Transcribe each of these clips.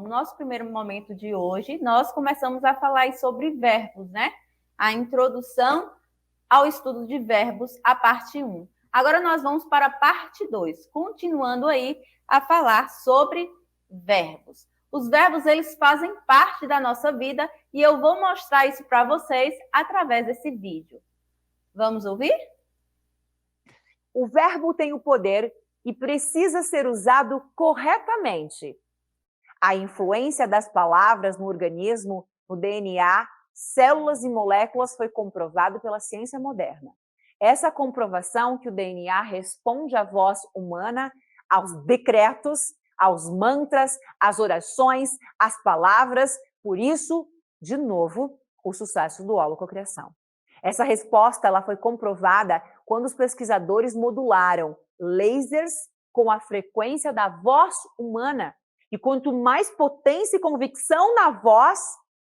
nosso primeiro momento de hoje, nós começamos a falar sobre verbos, né? A introdução ao estudo de verbos, a parte 1. Agora nós vamos para a parte 2, continuando aí a falar sobre verbos. Os verbos, eles fazem parte da nossa vida e eu vou mostrar isso para vocês através desse vídeo. Vamos ouvir? O verbo tem o poder e precisa ser usado corretamente. A influência das palavras no organismo, no DNA, células e moléculas foi comprovado pela ciência moderna. Essa comprovação que o DNA responde à voz humana, aos decretos, aos mantras, às orações, às palavras, por isso, de novo, o sucesso do holococriação. Essa resposta ela foi comprovada quando os pesquisadores modularam lasers com a frequência da voz humana. E quanto mais potência e convicção na voz,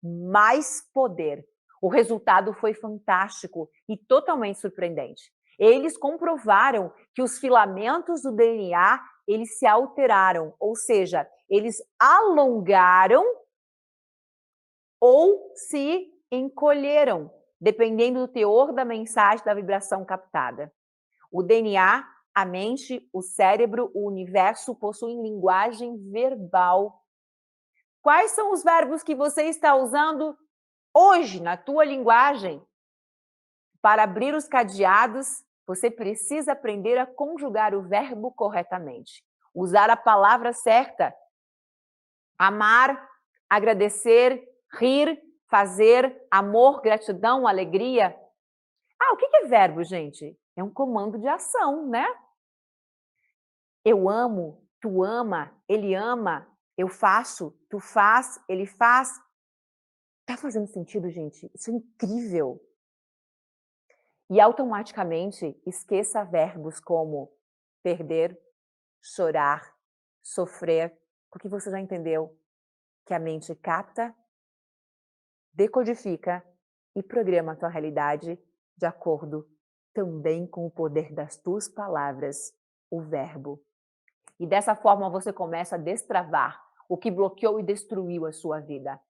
mais poder. O resultado foi fantástico e totalmente surpreendente. Eles comprovaram que os filamentos do DNA, eles se alteraram, ou seja, eles alongaram ou se encolheram, dependendo do teor da mensagem da vibração captada. O DNA, a mente, o cérebro, o universo possuem linguagem verbal. Quais são os verbos que você está usando hoje na tua linguagem? Para abrir os cadeados, você precisa aprender a conjugar o verbo corretamente. Usar a palavra certa. Amar, agradecer, rir, fazer, amor, gratidão, alegria. O que é verbo, gente? É um comando de ação, né? Eu amo, tu ama, ele ama, eu faço, tu faz, ele faz. Tá fazendo sentido, gente? Isso é incrível. E automaticamente esqueça verbos como perder, chorar, sofrer, porque você já entendeu que a mente capta, decodifica e programa a tua realidade de acordo também com o poder das tuas palavras, o verbo. E dessa forma você começa a destravar o que bloqueou e destruiu a sua vida.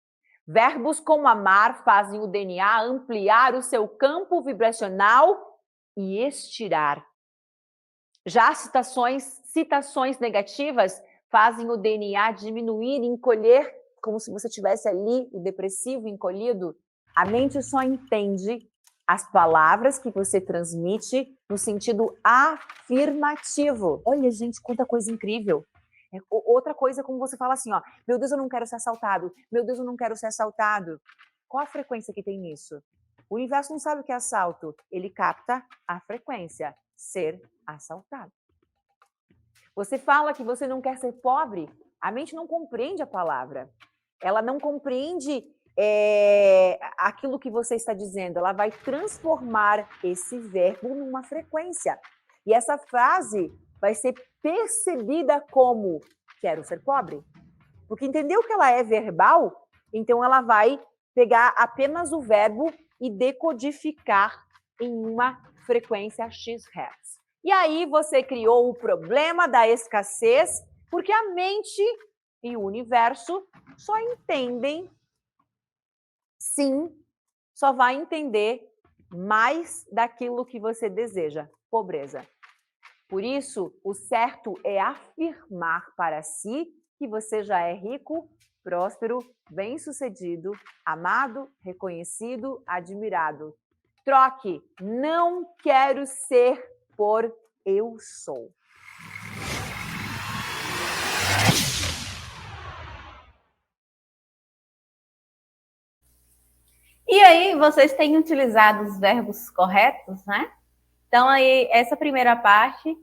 Verbos como amar fazem o DNA ampliar o seu campo vibracional e estirar. Já citações negativas fazem o DNA diminuir e encolher, como se você tivesse ali o depressivo encolhido. A mente só entende as palavras que você transmite no sentido afirmativo. Olha, gente, quanta coisa incrível. Outra coisa, como você fala assim, meu Deus, eu não quero ser assaltado. Meu Deus, eu não quero ser assaltado. Qual a frequência que tem nisso? O universo não sabe o que é assalto. Ele capta a frequência, ser assaltado. Você fala que você não quer ser pobre, a mente não compreende a palavra. Ela não compreende aquilo que você está dizendo. Ela vai transformar esse verbo numa frequência. E essa frase vai ser percebida como quero ser pobre. Porque entendeu que ela é verbal, então ela vai pegar apenas o verbo e decodificar em uma frequência X-Hertz. E aí você criou o problema da escassez, porque a mente e o universo só entendem, sim, só vai entender mais daquilo que você deseja, pobreza. Por isso, o certo é afirmar para si que você já é rico, próspero, bem-sucedido, amado, reconhecido, admirado. Troque não quero ser por eu sou. E aí, vocês têm utilizado os verbos corretos, né? Então, aí, essa primeira parte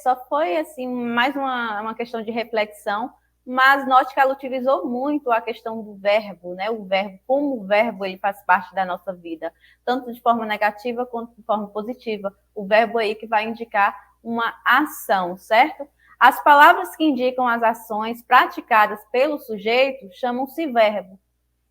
só foi, assim, mais uma questão de reflexão, mas note que ela utilizou muito a questão do verbo, né? O verbo, como o verbo ele faz parte da nossa vida, tanto de forma negativa quanto de forma positiva. O verbo aí que vai indicar uma ação, certo? As palavras que indicam as ações praticadas pelo sujeito chamam-se verbo.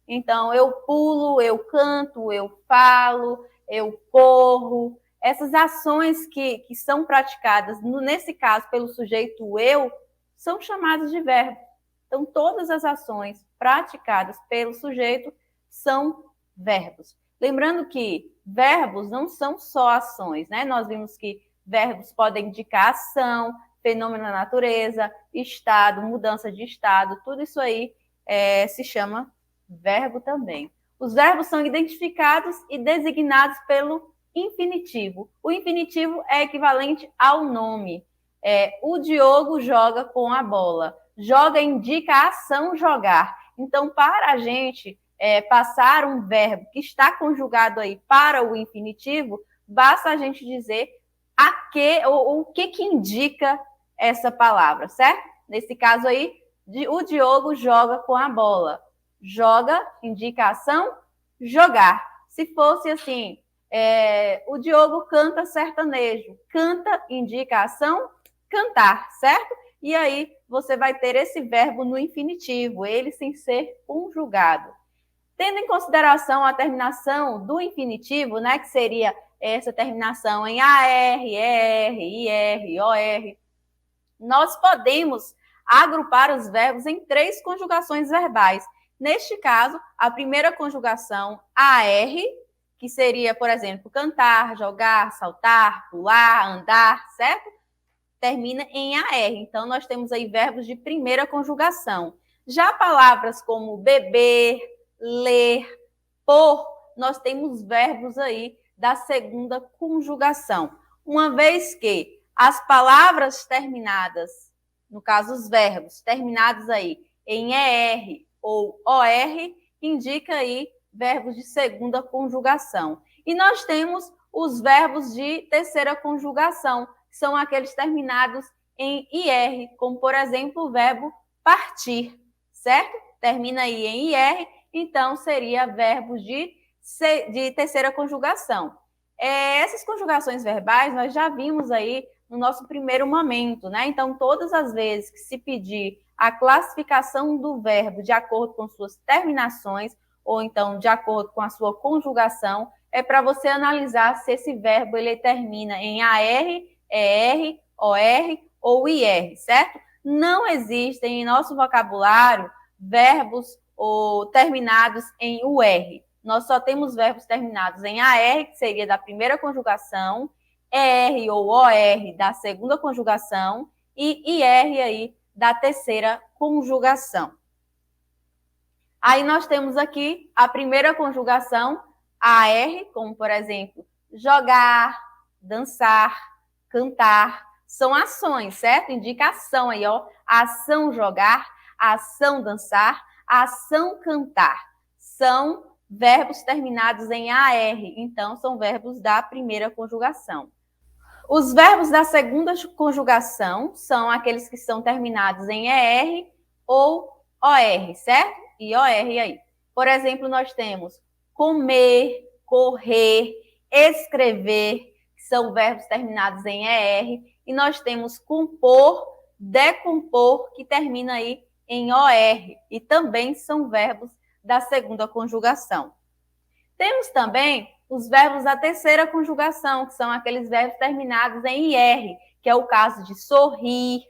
Então, eu pulo, eu canto, eu falo, eu corro. Essas ações que são praticadas, nesse caso, pelo sujeito eu, são chamados de verbos. Então, todas as ações praticadas pelo sujeito são verbos. Lembrando que verbos não são só ações, né? Nós vimos que verbos podem indicar ação, fenômeno da natureza, estado, mudança de estado, tudo isso aí se chama verbo também. Os verbos são identificados e designados pelo infinitivo. O infinitivo é equivalente ao nome. O Diogo joga com a bola. Joga indica a ação jogar. Então, para a gente passar um verbo que está conjugado aí para o infinitivo, basta a gente dizer o que indica essa palavra, certo? Nesse caso aí, o Diogo joga com a bola. Joga indica a ação jogar. Se fosse assim, o Diogo canta sertanejo. Canta indica a ação cantar, certo? E aí você vai ter esse verbo no infinitivo, ele sem ser conjugado. Tendo em consideração a terminação do infinitivo, né, que seria essa terminação em AR, ER, IR, OR, nós podemos agrupar os verbos em 3 conjugações verbais. Neste caso, a primeira conjugação AR, que seria, por exemplo, cantar, jogar, saltar, pular, andar, certo? Termina em AR. Então, nós temos aí verbos de primeira conjugação. Já palavras como beber, ler, pôr, nós temos verbos aí da segunda conjugação. Uma vez que as palavras terminadas, no caso os verbos terminados aí em ER ou OR, indica aí verbos de segunda conjugação. E nós temos os verbos de terceira conjugação, que são aqueles terminados em IR, como por exemplo o verbo partir, certo? Termina aí em IR, então seria verbos de terceira conjugação. Essas conjugações verbais nós já vimos aí no nosso primeiro momento, né? Então, todas as vezes que se pedir a classificação do verbo de acordo com suas terminações, ou então de acordo com a sua conjugação, é para você analisar se esse verbo ele termina em AR, ER, OR ou IR, certo? Não existem em nosso vocabulário verbos ou terminados em UR. Nós só temos verbos terminados em AR, que seria da primeira conjugação, ER ou OR da segunda conjugação e IR aí da terceira conjugação. Aí nós temos aqui a primeira conjugação, AR, como por exemplo, jogar, dançar, cantar, são ações, certo? Indica ação aí, ó, ação jogar, ação dançar, ação cantar. São verbos terminados em AR, então são verbos da primeira conjugação. Os verbos da segunda conjugação são aqueles que são terminados em ER ou OR, certo? E OR aí. Por exemplo, nós temos comer, correr, escrever, que são verbos terminados em ER, e nós temos compor, decompor, que termina aí em OR, e também são verbos da segunda conjugação. Temos também os verbos da terceira conjugação, que são aqueles verbos terminados em IR, que é o caso de sorrir,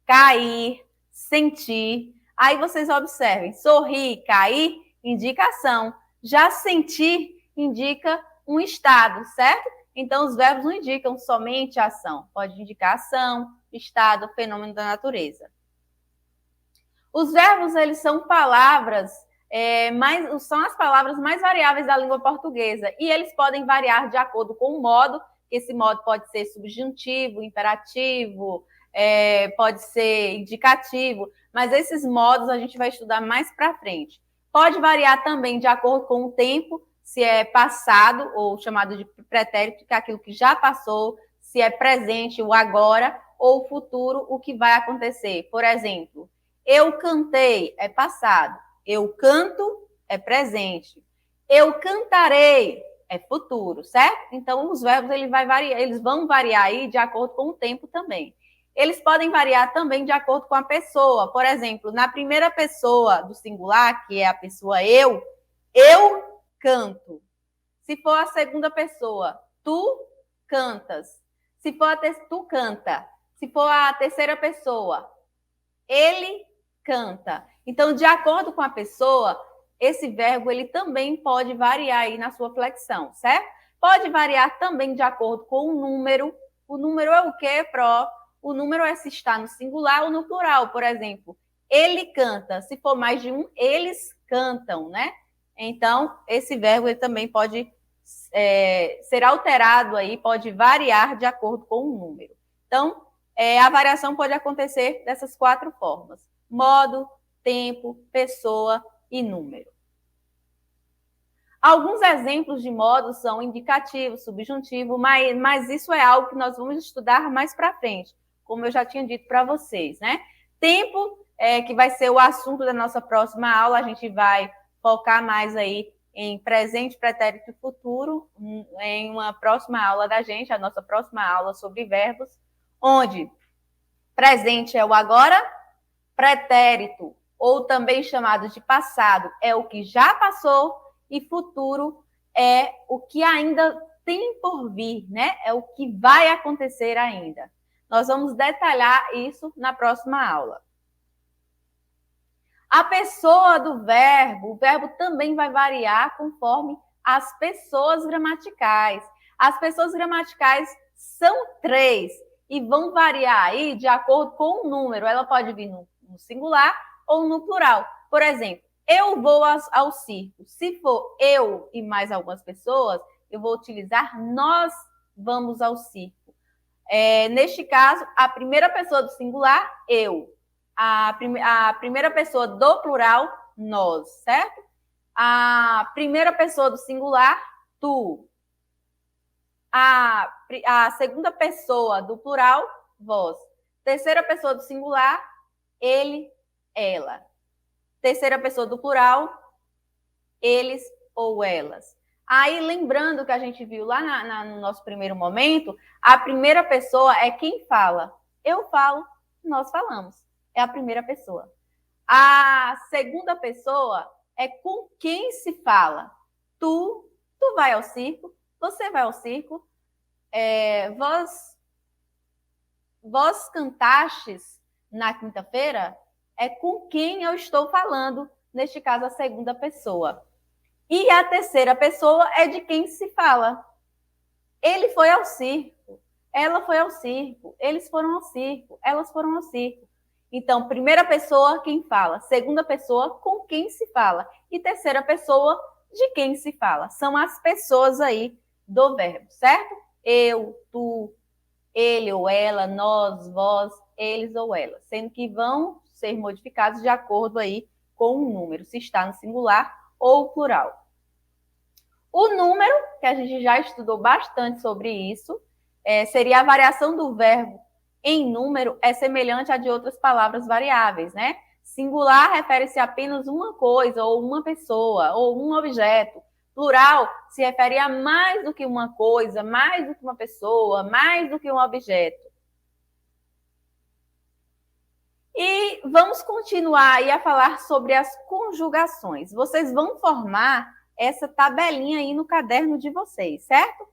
cair, sentir. Aí vocês observem, sorrir, cair, indica ação. Já sentir indica um estado, certo? Então, os verbos não indicam somente a ação. Pode indicar ação, estado, fenômeno da natureza. Os verbos, eles são palavras, são as palavras mais variáveis da língua portuguesa. E eles podem variar de acordo com o modo, que esse modo pode ser subjuntivo, imperativo, pode ser indicativo, mas esses modos a gente vai estudar mais para frente. Pode variar também de acordo com o tempo, se é passado, ou chamado de pretérito, que é aquilo que já passou, se é presente, o agora, ou futuro, o que vai acontecer. Por exemplo, eu cantei, é passado. Eu canto, é presente. Eu cantarei, é futuro, certo? Então, os verbos eles vão variar aí de acordo com o tempo também. Eles podem variar também de acordo com a pessoa. Por exemplo, na primeira pessoa do singular, que é a pessoa eu canto. Se for a segunda pessoa, tu cantas. Se for tu canta. Se for a terceira pessoa, Ele canta. Então, de acordo com a pessoa, esse verbo ele também pode variar aí na sua flexão, certo? Pode variar também de acordo com o número. O número é o quê, Pro? O número é se está no singular ou no plural. Por exemplo, ele canta. Se for mais de um, eles cantam, né? Então, esse verbo ele também pode ser alterado aí, pode variar de acordo com o número. Então, a variação pode acontecer dessas 4 formas: modo, tempo, pessoa e número. Alguns exemplos de modos são indicativo, subjuntivo, mas isso é algo que nós vamos estudar mais para frente, como eu já tinha dito para vocês, né? Tempo, que vai ser o assunto da nossa próxima aula, a gente vai focar mais aí em presente, pretérito e futuro, em uma próxima aula da gente, a nossa próxima aula sobre verbos, onde presente é o agora, pretérito, ou também chamado de passado, é o que já passou, e futuro é o que ainda tem por vir, né? É o que vai acontecer ainda. Nós vamos detalhar isso na próxima aula. A pessoa do verbo, o verbo também vai variar conforme as pessoas gramaticais. As pessoas gramaticais são 3 e vão variar aí de acordo com o número. Ela pode vir no singular ou no plural. Por exemplo, eu vou ao circo. Se for eu e mais algumas pessoas, eu vou utilizar nós vamos ao circo. Neste caso, a primeira pessoa do singular, eu. A primeira pessoa do plural, nós, certo? A primeira pessoa do singular, tu. A segunda pessoa do plural, vós. Terceira pessoa do singular, ele, ela. Terceira pessoa do plural, eles ou elas. Aí, lembrando que a gente viu lá no nosso primeiro momento, a primeira pessoa é quem fala. Eu falo, nós falamos. É a primeira pessoa. A segunda pessoa é com quem se fala. Tu vai ao circo, você vai ao circo, vós cantastes na quinta-feira, é com quem eu estou falando, neste caso, a segunda pessoa. E a terceira pessoa é de quem se fala. Ele foi ao circo, ela foi ao circo, eles foram ao circo, elas foram ao circo. Então, primeira pessoa, quem fala. Segunda pessoa, com quem se fala. E terceira pessoa, de quem se fala. São as pessoas aí do verbo, certo? Eu, tu, ele ou ela, nós, vós, eles ou elas. Sendo que vão ser modificados de acordo aí com o número, se está no singular ou plural. O número, que a gente já estudou bastante sobre isso, seria a variação do verbo em número, é semelhante à de outras palavras variáveis, né? Singular refere-se a apenas uma coisa, ou uma pessoa, ou um objeto. Plural se refere a mais do que uma coisa, mais do que uma pessoa, mais do que um objeto. E vamos continuar aí a falar sobre as conjugações. Vocês vão formar essa tabelinha aí no caderno de vocês, certo?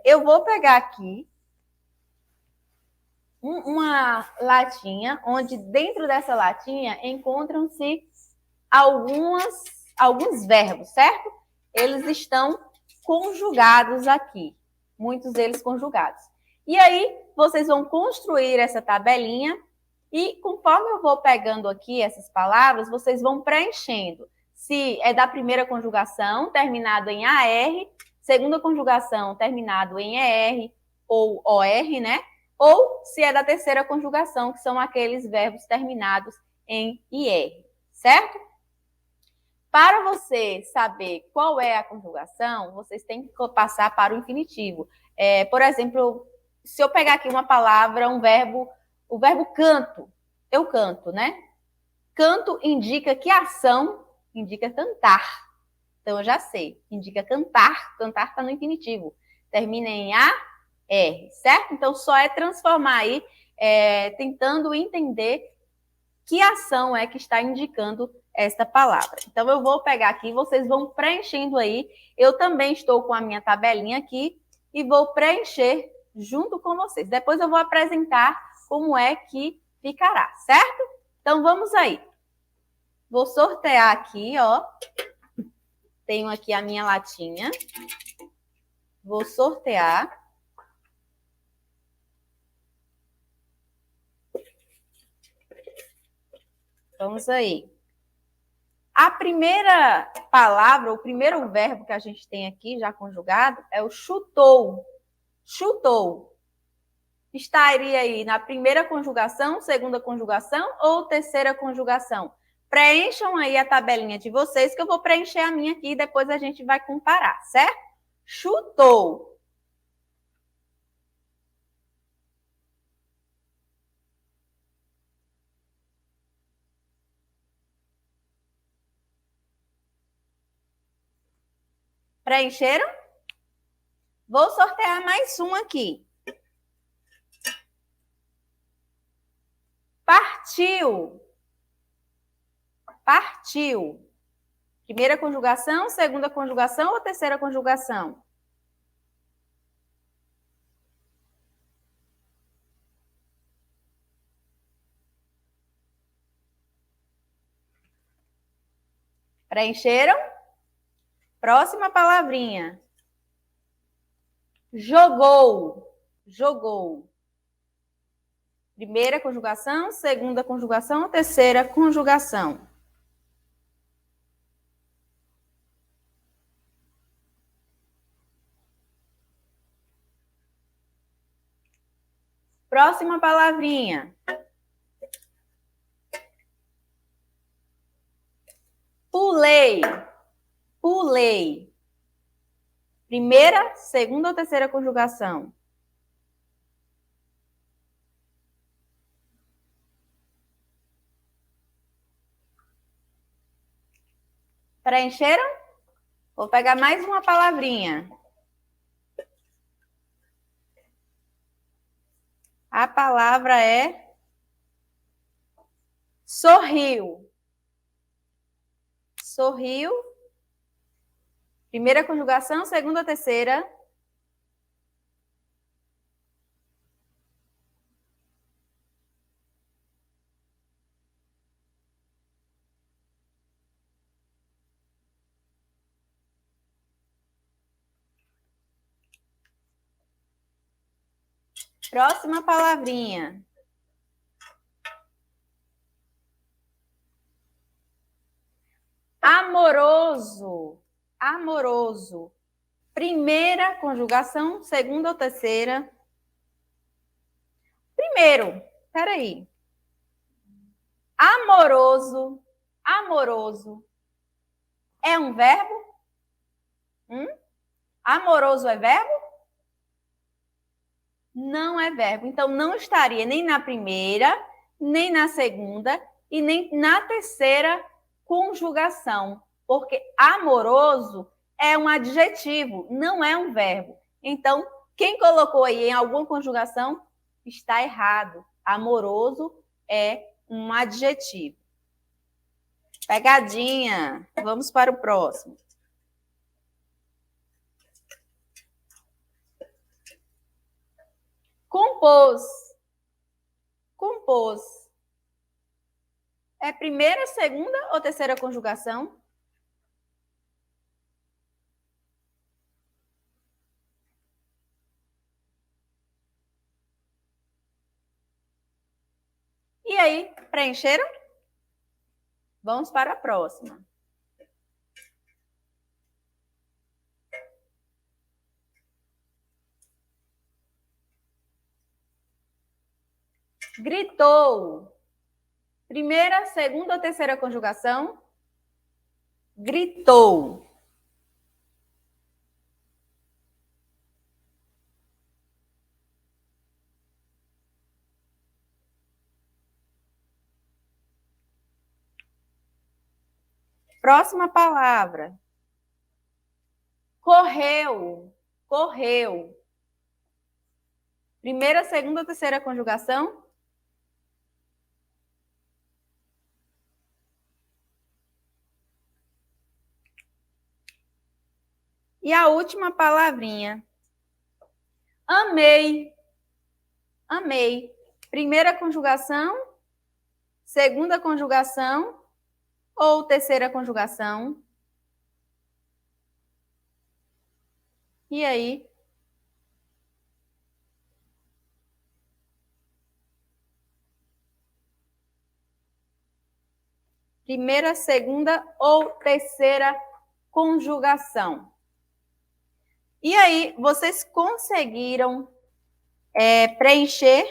Eu vou pegar aqui uma latinha, onde dentro dessa latinha encontram-se alguns verbos, certo? Eles estão conjugados aqui, muitos deles conjugados. E aí, vocês vão construir essa tabelinha e conforme eu vou pegando aqui essas palavras, vocês vão preenchendo. Se é da primeira conjugação, terminado em AR, segunda conjugação, terminado em ER ou OR, né? Ou se é da terceira conjugação, que são aqueles verbos terminados em IR, certo? Para você saber qual é a conjugação, vocês têm que passar para o infinitivo. Por exemplo, se eu pegar aqui uma palavra, o verbo canto, eu canto, né? Canto indica que ação indica cantar. Então, eu já sei, indica cantar, cantar está no infinitivo. Termina em R, certo? Então, só é transformar aí, tentando entender que ação é que está indicando esta palavra. Então, eu vou pegar aqui, vocês vão preenchendo aí. Eu também estou com a minha tabelinha aqui e vou preencher junto com vocês. Depois eu vou apresentar como é que ficará, certo? Então, vamos aí. Vou sortear aqui, ó. Tenho aqui a minha latinha. Vou sortear. Vamos aí. A primeira palavra, o primeiro verbo que a gente tem aqui, já conjugado, é o chutou. Chutou. Estaria aí na primeira conjugação, segunda conjugação ou terceira conjugação? Preencham aí a tabelinha de vocês, que eu vou preencher a minha aqui e depois a gente vai comparar, certo? Chutou. Preencheram? Vou sortear mais um aqui. Partiu. Partiu. Primeira conjugação, segunda conjugação ou terceira conjugação? Preencheram? Próxima palavrinha. Jogou. Jogou. Primeira conjugação, segunda conjugação ou terceira conjugação? Próxima palavrinha. Pulei. Pulei. Primeira, segunda ou terceira conjugação? Preencheram? Vou pegar mais uma palavrinha. A palavra é sorriu. Sorriu. Primeira conjugação, segunda ou terceira? Próxima palavrinha. Amoroso. Amoroso. Primeira conjugação, segunda ou terceira? Primeiro, peraí. Amoroso. Amoroso. É um verbo? Amoroso é verbo? Não é verbo. Então, não estaria nem na primeira, nem na segunda e nem na terceira conjugação. Porque amoroso é um adjetivo, não é um verbo. Então, quem colocou aí em alguma conjugação está errado. Amoroso é um adjetivo. Pegadinha. Vamos para o próximo. Compôs. Compôs. É primeira, segunda ou terceira conjugação? E aí, preencheram? Vamos para a próxima. Gritou. Primeira, segunda ou terceira conjugação? Gritou. Próxima palavra. Correu. Correu. Primeira, segunda ou terceira conjugação? E a última palavrinha. Amei. Amei. Primeira conjugação segunda conjugação ou terceira conjugação? E aí? Primeira, segunda ou terceira conjugação? E aí, vocês conseguiram preencher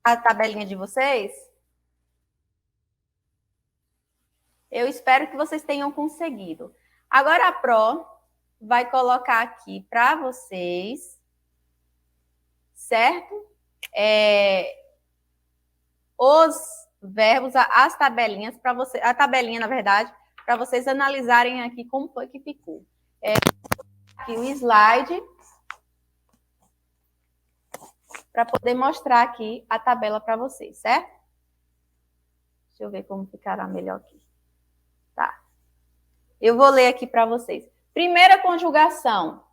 a tabelinha de vocês? Eu espero que vocês tenham conseguido. Agora a Pro vai colocar aqui para vocês, certo? Os verbos, as tabelinhas, para você, a tabelinha, na verdade, para vocês analisarem aqui como foi que ficou. Aqui o slide, para poder mostrar aqui a tabela para vocês, certo? Deixa eu ver como ficará melhor aqui. Tá. Eu vou ler aqui para vocês. Primeira conjugação.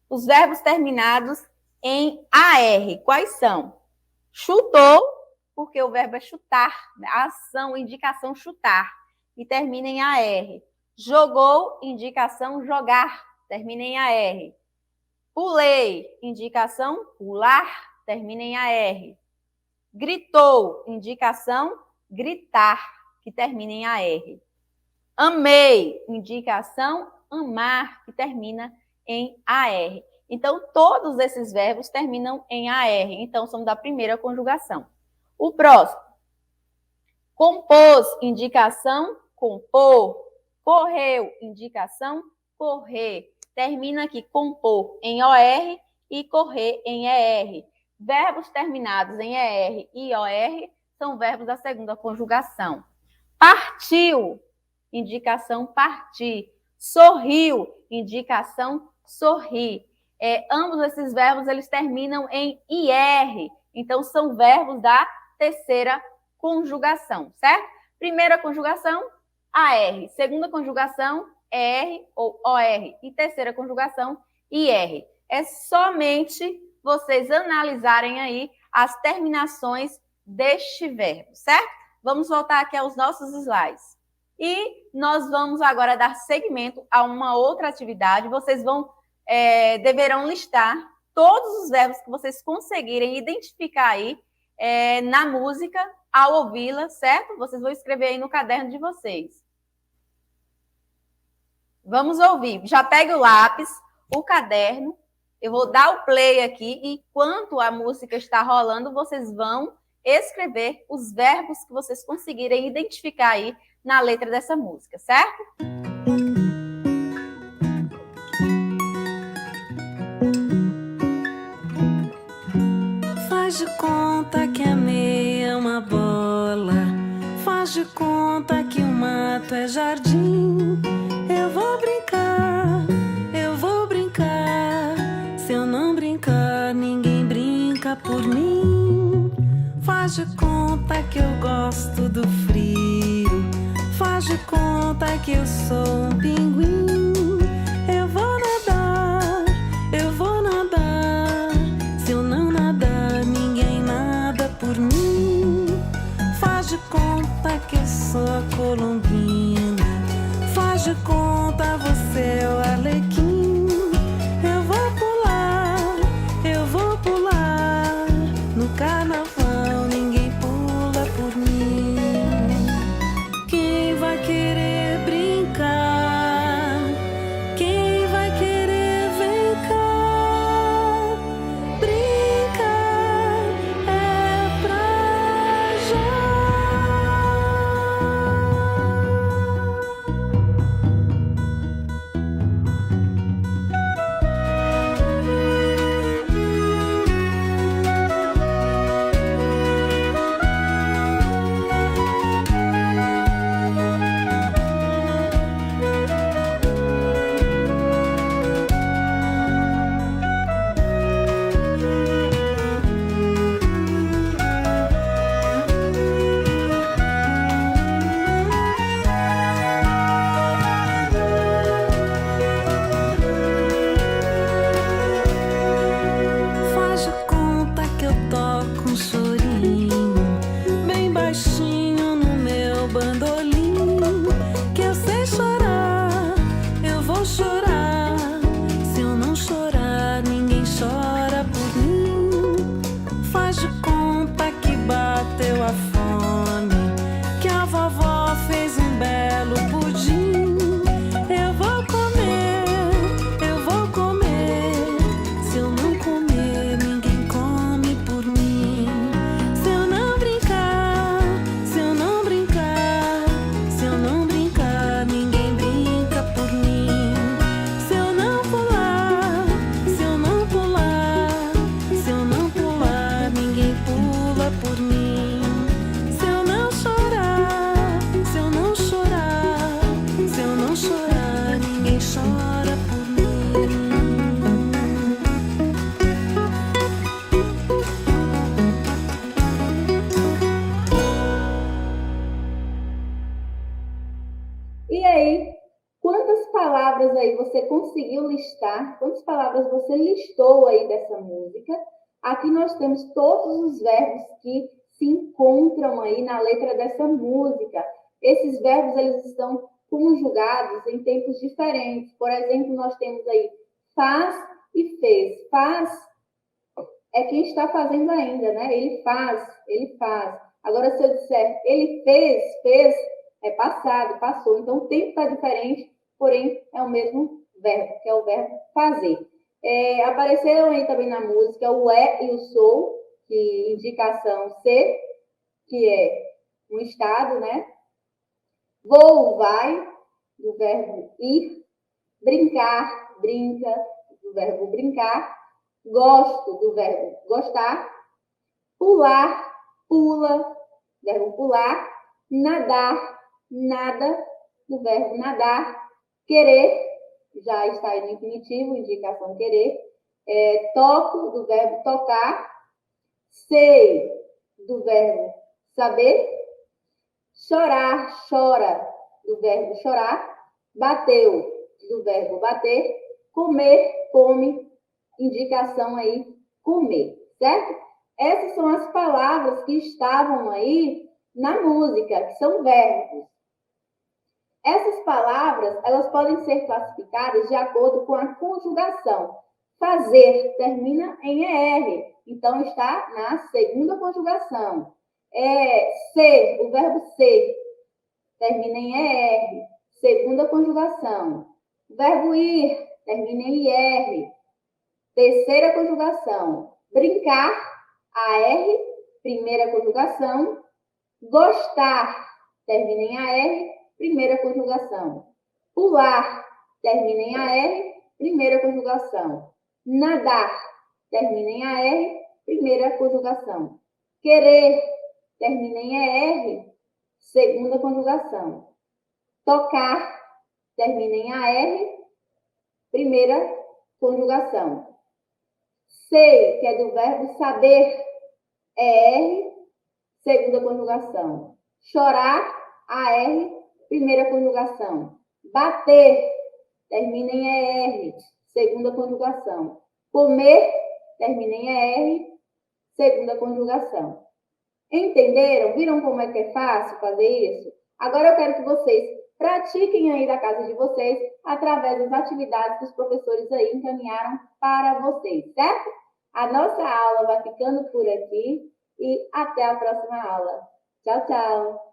Os verbos terminados em AR. Quais são? Chutou, porque o verbo é chutar. Ação, indicação, chutar. E termina em AR. Jogou, indicação, jogar. Termina em AR. Pulei, indicação, pular. Termina em AR. Gritou, indicação, gritar. Que termina em AR. Amei, indicação, amar, que termina em AR. Então, todos esses verbos terminam em AR. Então, somos da primeira conjugação. O próximo. Compôs, indicação, compor. Correu, indicação, correr. Termina aqui, compor em OR e correr em ER. Verbos terminados em ER e OR são verbos da segunda conjugação. Partiu, indicação partir. Sorriu, indicação sorrir. Ambos esses verbos, eles terminam em IR. Então, são verbos da terceira conjugação, certo? Primeira conjugação, AR. Segunda conjugação, ER ou OR. E terceira conjugação, IR. É somente vocês analisarem aí as terminações deste verbo, certo? Vamos voltar aqui aos nossos slides. E nós vamos agora dar seguimento a uma outra atividade. Vocês deverão listar todos os verbos que vocês conseguirem identificar aí na música ao ouvi-la, certo? Vocês vão escrever aí no caderno de vocês. Vamos ouvir. Já pegue o lápis, o caderno. Eu vou dar o play aqui e enquanto a música está rolando, vocês vão escrever os verbos que vocês conseguirem identificar aí na letra dessa música, certo? Faz de conta que a meia é uma bola, faz de conta que o mato é jardim. Eu vou brincar, se eu não brincar, ninguém brinca por mim. Faz de conta que eu gosto do frio, faz de conta que eu sou um pinguim. Eu vou nadar, se eu não nadar, ninguém nada por mim. Faz de conta que eu sou a colombina, faz de conta você é o arlequim. Eu vou pular, no carnaval ninguém pula por mim. Quem vai querer brincar você conseguiu listar, quantas palavras você listou aí dessa música. Aqui nós temos todos os verbos que se encontram aí na letra dessa música. Esses verbos, eles estão conjugados em tempos diferentes. Por exemplo, nós temos aí faz e fez. Faz é quem está fazendo ainda, né? Ele faz, ele faz. Agora, se eu disser ele fez, é passado, passou. Então, o tempo está diferente, porém, é o mesmo verbo, que é o verbo fazer. Apareceram aí também na música o é e o sou, que indicação ser, que é um estado, né? Vou, vai, do verbo ir. Brincar, brinca, do verbo brincar. Gosto, do verbo gostar. Pular, pula, verbo pular. Nadar, nada, do verbo nadar. Querer, já está aí no infinitivo, indicação querer. Toco, do verbo tocar. Sei, do verbo saber. Chorar, chora, do verbo chorar. Bateu, do verbo bater. Comer, come, indicação aí, comer, certo? Essas são as palavras que estavam aí na música, que são verbos. Essas palavras, elas podem ser classificadas de acordo com a conjugação. Fazer termina em ER, então está na segunda conjugação. Ser, o verbo ser, termina em ER, segunda conjugação. O verbo ir, termina em IR, terceira conjugação. Brincar, AR, primeira conjugação. Gostar, termina em AR, primeira conjugação. Pular, termina em AR, primeira conjugação. Nadar, termina em AR, primeira conjugação. Querer, termina em ER, segunda conjugação. Tocar, termina em AR, primeira conjugação. Sei, que é do verbo saber, ER, segunda conjugação. Chorar, AR, primeira conjugação. Bater, termina em ER, segunda conjugação. Comer, termina em ER, segunda conjugação. Entenderam? Viram como é que é fácil fazer isso? Agora eu quero que vocês pratiquem aí da casa de vocês através das atividades que os professores aí encaminharam para vocês, certo? A nossa aula vai ficando por aqui e até a próxima aula. Tchau, tchau!